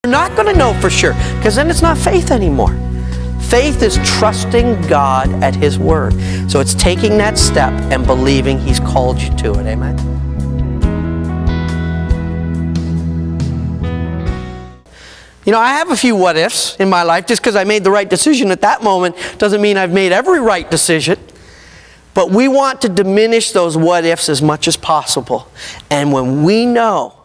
You're not going to know for sure, because then it's not faith anymore. Faith is trusting God at His word. So it's taking that step and believing He's called you to it. Amen? You know, I have a few what ifs in my life. Just because I made the right decision at that moment doesn't mean I've made every right decision. But we want to diminish those what ifs as much as possible. And when we know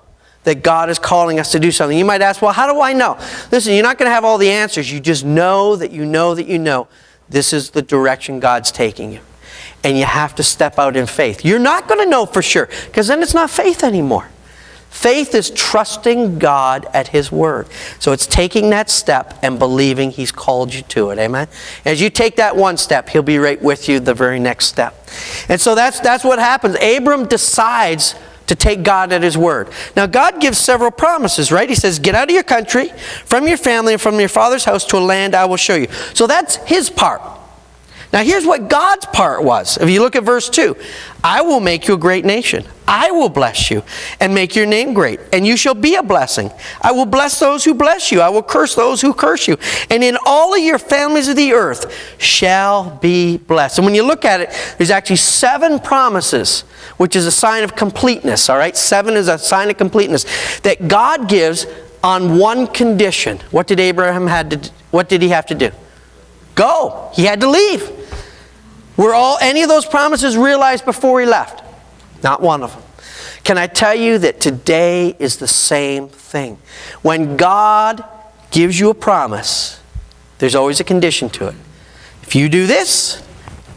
that God is calling us to do something, you might ask, well, how do I know? Listen, you're not going to have all the answers. You just know that you know that you know this is the direction God's taking you. And you have to step out in faith. You're not going to know for sure, because then it's not faith anymore. Faith is trusting God at His word. So it's taking that step and believing He's called you to it. Amen? As you take that one step, He'll be right with you the very next step. And so that's what happens. Abram decides to take God at His word. Now, God gives several promises, right? He says, get out of your country, from your family, and from your father's house to a land I will show you. So that's His part. Now, here's what God's part was. If you look at verse 2, I will make you a great nation. I will bless you and make your name great, and you shall be a blessing. I will bless those who bless you. I will curse those who curse you. And in all of your families of the earth shall be blessed. And when you look at it, there's actually 7 promises, which is a sign of completeness, all right? 7 is a sign of completeness that God gives on one condition. What did Abraham what did he have to do? Go. He had to leave. Were any of those promises realized before he left? Not one of them. Can I tell you that today is the same thing? When God gives you a promise, there's always a condition to it. If you do this,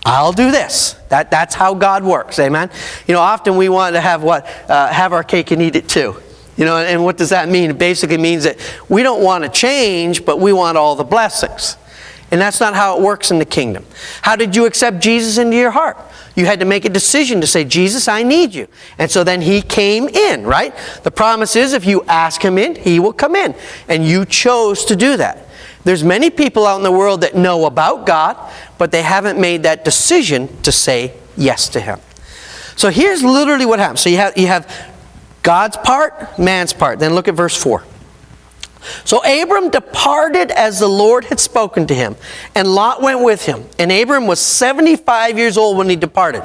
I'll do this. That's how God works. Amen? You know, often we want to have have our cake and eat it too. You know, and what does that mean? It basically means that we don't want to change, but we want all the blessings. And that's not how it works in the kingdom. How did you accept Jesus into your heart? You had to make a decision to say, Jesus, I need you. And so then He came in, right? The promise is if you ask Him in, He will come in. And you chose to do that. There's many people out in the world that know about God, but they haven't made that decision to say yes to Him. So here's literally what happens. So you have God's part, man's part. Then look at verse 4. So Abram departed as the Lord had spoken to him, and Lot went with him. And Abram was 75 years old when he departed.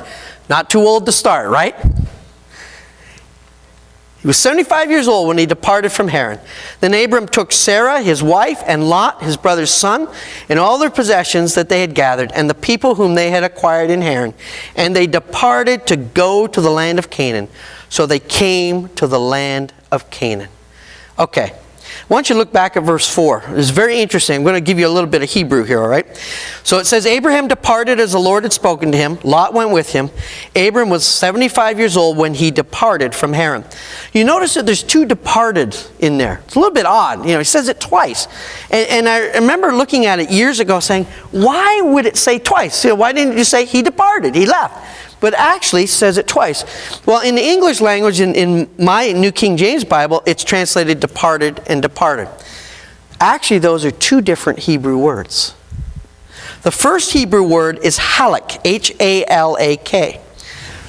Not too old to start, right? He was 75 years old when he departed from Haran. Then Abram took Sarah, his wife, and Lot, his brother's son, and all their possessions that they had gathered, and the people whom they had acquired in Haran. And they departed to go to the land of Canaan. So they came to the land of Canaan. Okay. Why don't you look back at verse 4. It's very interesting. I'm going to give you a little bit of Hebrew here, all right? So it says, Abraham departed as the Lord had spoken to him. Lot went with him. Abram was 75 years old when he departed from Haran. You notice that there's 2 departed in there. It's a little bit odd. You know, he says it twice. And I remember looking at it years ago saying, why would it say twice? You know, why didn't you say he departed, he left? But actually says it twice. Well, in the English language, in my New King James Bible, it's translated departed and departed. Actually, those are 2 different Hebrew words. The first Hebrew word is halak, H-A-L-A-K.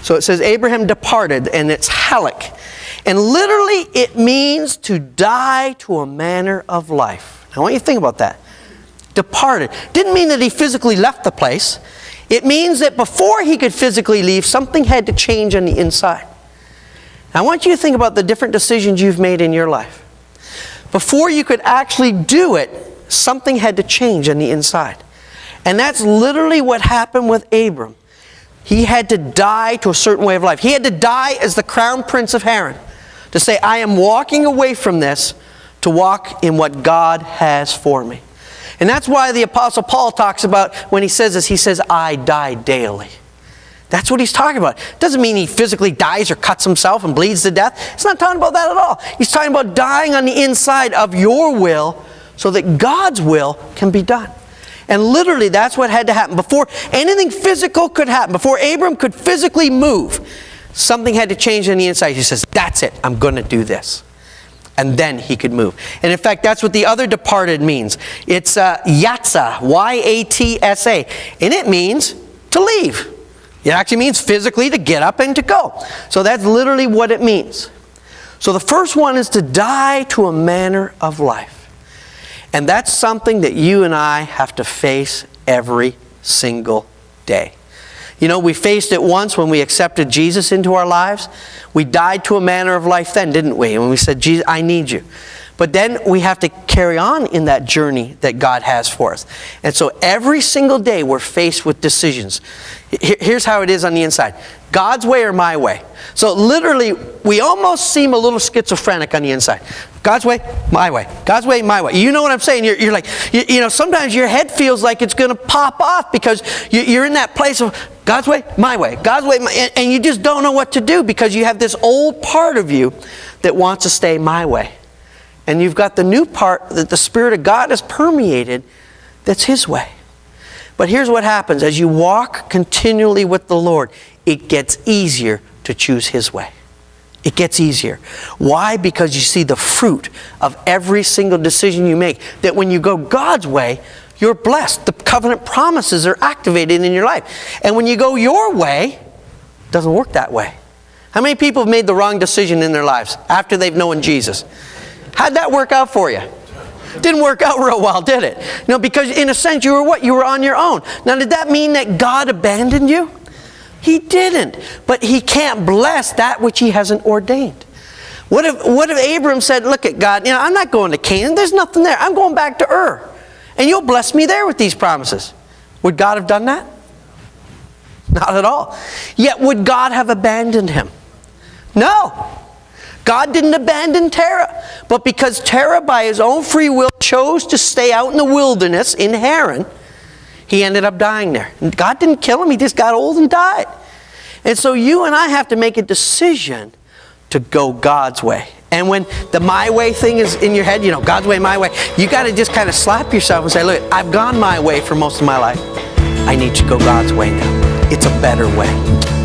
So it says Abraham departed, and it's halak. And literally, it means to die to a manner of life. Now, I want you to think about that. Departed. Didn't mean that he physically left the place. It means that before he could physically leave, something had to change on the inside. Now, I want you to think about the different decisions you've made in your life. Before you could actually do it, something had to change on the inside. And that's literally what happened with Abram. He had to die to a certain way of life. He had to die as the crown prince of Haran. To say, I am walking away from this to walk in what God has for me. And that's why the Apostle Paul talks about, when he says this, he says, I die daily. That's what he's talking about. It doesn't mean he physically dies or cuts himself and bleeds to death. He's not talking about that at all. He's talking about dying on the inside of your will so that God's will can be done. And literally that's what had to happen. Before anything physical could happen, before Abram could physically move, something had to change on the inside. He says, that's it, I'm going to do this. And then he could move. And in fact, that's what the other departed means. It's yatsa, Y-A-T-S-A. And it means to leave. It actually means physically to get up and to go. So that's literally what it means. So the first one is to die to a manner of life. And that's something that you and I have to face every single day. You know, we faced it once when we accepted Jesus into our lives. We died to a manner of life then, didn't we? When we said, Jesus, I need you. But then we have to carry on in that journey that God has for us. And so every single day we're faced with decisions. Here's how it is on the inside. God's way or my way? So literally, we almost seem a little schizophrenic on the inside. God's way, my way. God's way, my way. You know what I'm saying? You're like, you know, sometimes your head feels like it's going to pop off because you're in that place of God's way, my way. God's way, and you just don't know what to do because you have this old part of you that wants to stay my way. And you've got the new part that the Spirit of God has permeated that's His way. But here's what happens. As you walk continually with the Lord, it gets easier to choose His way. It gets easier. Why? Because you see the fruit of every single decision you make. That when you go God's way, you're blessed. The covenant promises are activated in your life. And when you go your way, it doesn't work that way. How many people have made the wrong decision in their lives after they've known Jesus? How'd that work out for you? Didn't work out real well, did it? No, because in a sense you were what? You were on your own. Now, did that mean that God abandoned you? He didn't. But He can't bless that which He hasn't ordained. What if Abram said, look at God, you know, I'm not going to Canaan. There's nothing there. I'm going back to Ur. And you'll bless me there with these promises. Would God have done that? Not at all. Yet would God have abandoned him? No. God didn't abandon Terah. But because Terah, by his own free will, chose to stay out in the wilderness in Haran, he ended up dying there. And God didn't kill him. He just got old and died. And so you and I have to make a decision to go God's way. And when the my way thing is in your head, you know, God's way, my way, you got to just kind of slap yourself and say, look, I've gone my way for most of my life. I need to go God's way now. It's a better way.